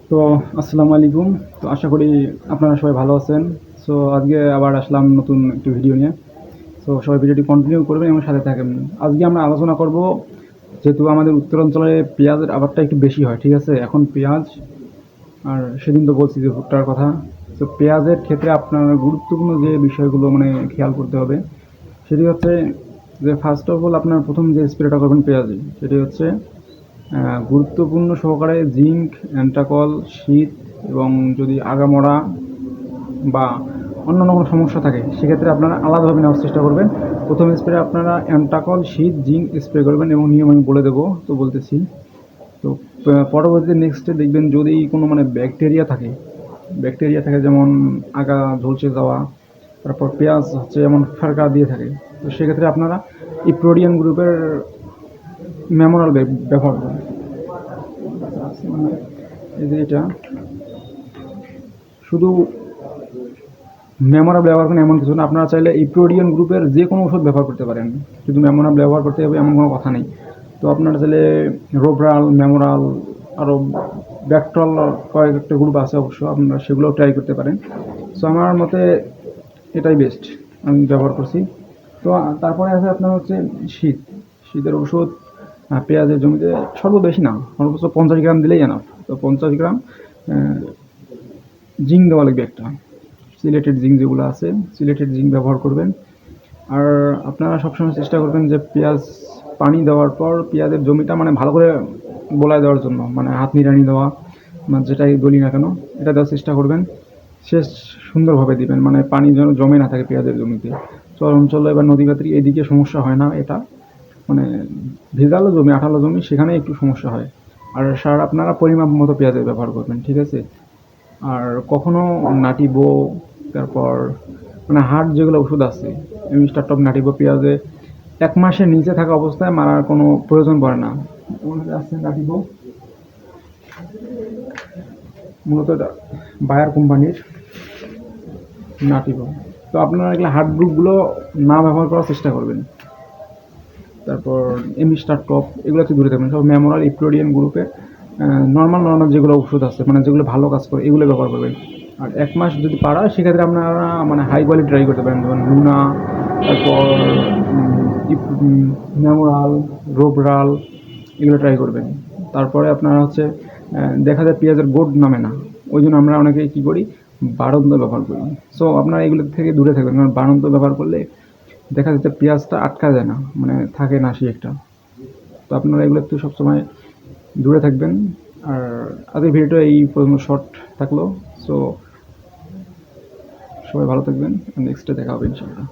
তো আসসালামু আলাইকুম। তো আশা করি আপনারা সবাই ভালো আছেন। সো আজকে আবার আসলাম নতুন একটি ভিডিও নিয়ে। সো সবাই ভিডিওটি কন্টিনিউ করবেন এবং সাথে থাকবেন। আজকে আমরা আলোচনা করব, যেহেতু আমাদের উত্তরাঞ্চলে পেঁয়াজের আবাদটা একটু বেশি হয়, ঠিক আছে? এখন পেঁয়াজ, আর সেদিন তো বলছি যে ভুট্টার কথা। তো পেঁয়াজের ক্ষেত্রে আপনার গুরুত্বপূর্ণ যে বিষয়গুলো মানে খেয়াল করতে হবে, সেটি হচ্ছে যে ফার্স্ট অফ অল আপনার প্রথম যে স্প্রেটা করবেন পেঁয়াজে, সেটি হচ্ছে গুরুত্বপূর্ণ সহকারে জিঙ্ক, অ্যান্টাকল, শীত এবং যদি আগামরা বা অন্যান্য কোনো সমস্যা থাকে সেক্ষেত্রে আপনারা আলাদাভাবে নেওয়ার চেষ্টা করবেন। প্রথম স্প্রে আপনারা অ্যান্টাকল, শীত, জিঙ্ক স্প্রে করবেন এবং নিয়ম আমি বলে দেবো, তো বলতেছি। তো পরবর্তীতে নেক্সটে দেখবেন যদি কোনো মানে ব্যাকটেরিয়া থাকে যেমন আগা ঝলসে যাওয়া, তারপর পেঁয়াজ হচ্ছে যেমন ফারকা দিয়ে থাকে, তো সেক্ষেত্রে আপনারা ইপ্রোডিয়ান গ্রুপের মেমোরাল ব্যবহার করুন। এই যে এটা শুধু মেমোরা ব্যবহার করেন এমন কিছু না, আপনারা চাইলে ইপ্রোডিয়ান গ্রুপের যে কোনো ওষুধ ব্যবহার করতে পারেন, শুধু মেমোরা ব্যবহার করতে হবে এমন কোনো কথা নেই। তো আপনারা চাইলে রোবরাল, মেমোরাল, আরও ব্যাকট্রল, কয়েকটা গ্রুপ আছে অবশ্য, আপনারা সেগুলোও ট্রাই করতে পারেন। সো আমার মতে এটাই বেস্ট, আমি ব্যবহার করছি। তো তারপরে আছে আপনার হচ্ছে শীত। শীতের ওষুধ পেঁয়াজের জমিতে বেশি না, সর্বোচ্চ 50 গ্রাম দিলেই এনাফ। তো 50 গ্রাম জিঙ্ক দেওয়া লাগবে একটা, সিলেটেড জিঙ্ক যেগুলো আছে, সিলেটেড জিঙ্ক ব্যবহার করবেন। আর আপনারা সবসময় চেষ্টা করবেন যে পেঁয়াজ পানি দেওয়ার পর পেঁয়াজের জমিটা মানে ভালো করে বোলায় দেওয়ার জন্য, মানে হাত নিড়ানি দেওয়া, মানে যেটাই বলি না কেন, এটা দেওয়ার চেষ্টা করবেন। শেষ সুন্দরভাবে দিবেন, মানে পানি যেন জমে না থাকে পেঁয়াজের জমিতে। চর অঞ্চলে বা নদী পাত্রী এদিকে সমস্যা হয় না এটা, মানে ভেজালো জমি, আঠালো জমি, সেখানে একটু সমস্যা হয়। আর সার আপনারা পরিমাপ মতো পেঁয়াজের ব্যবহার করবেন, ঠিক আছে? আর কখনো নাটিবো, তারপর মানে হার্ড যেগুলো ওষুধ আছে, মিস্টার টপ, নাটিবো পেঁয়াজে 1 মাসের নিচে থাকা অবস্থায় মারার কোনো প্রয়োজন পড়ে না। আমার কাছে আছে নাটিবো, মূলত এটা বায়ার কোম্পানির নাটিবো। তো আপনারা এগুলো হার্ড গ্রুপগুলো না ব্যবহার করার চেষ্টা করবেন। তারপর এমিস্টার টপ, এগুলো থেকে দূরে থাকবেন। সব মেমোরাল, ইপ্রোডিয়ান গ্রুপের নর্মাল যেগুলো ওষুধ আছে, মানে যেগুলো ভালো কাজ করে, এগুলো ব্যবহার করবেন। আর 1 মাস যদি পারা, সেক্ষেত্রে আপনারা মানে হাই কোয়ালিটি ট্রাই করতে পারেন, যেমন লুনা, তারপর মেমোরাল, রোবরাল, এগুলো ট্রাই করবেন। তারপরে আপনারা হচ্ছে দেখা যায় পেঁয়াজের গোড নামে না, ওই জন্য আমরা অনেকেই কী করি, বাড়ন্ত ব্যবহার করি। সো আপনারা এগুলো থেকে দূরে থাকবেন, কারণ বাড়ন্ত ব্যবহার করলে দেখা যাচ্ছে পেঁয়াজটা আটকা যায় না, মানে থাকে না সেই একটা। তো আপনারা এগুলো একটু সবসময় দূরে থাকবেন। আর আজকের ভিডিওটা এই পর্যন্ত শর্ট থাকলো। সো সবাই ভালো থাকবেন, নেক্সটে দেখা হবে ইনশাআল্লাহ।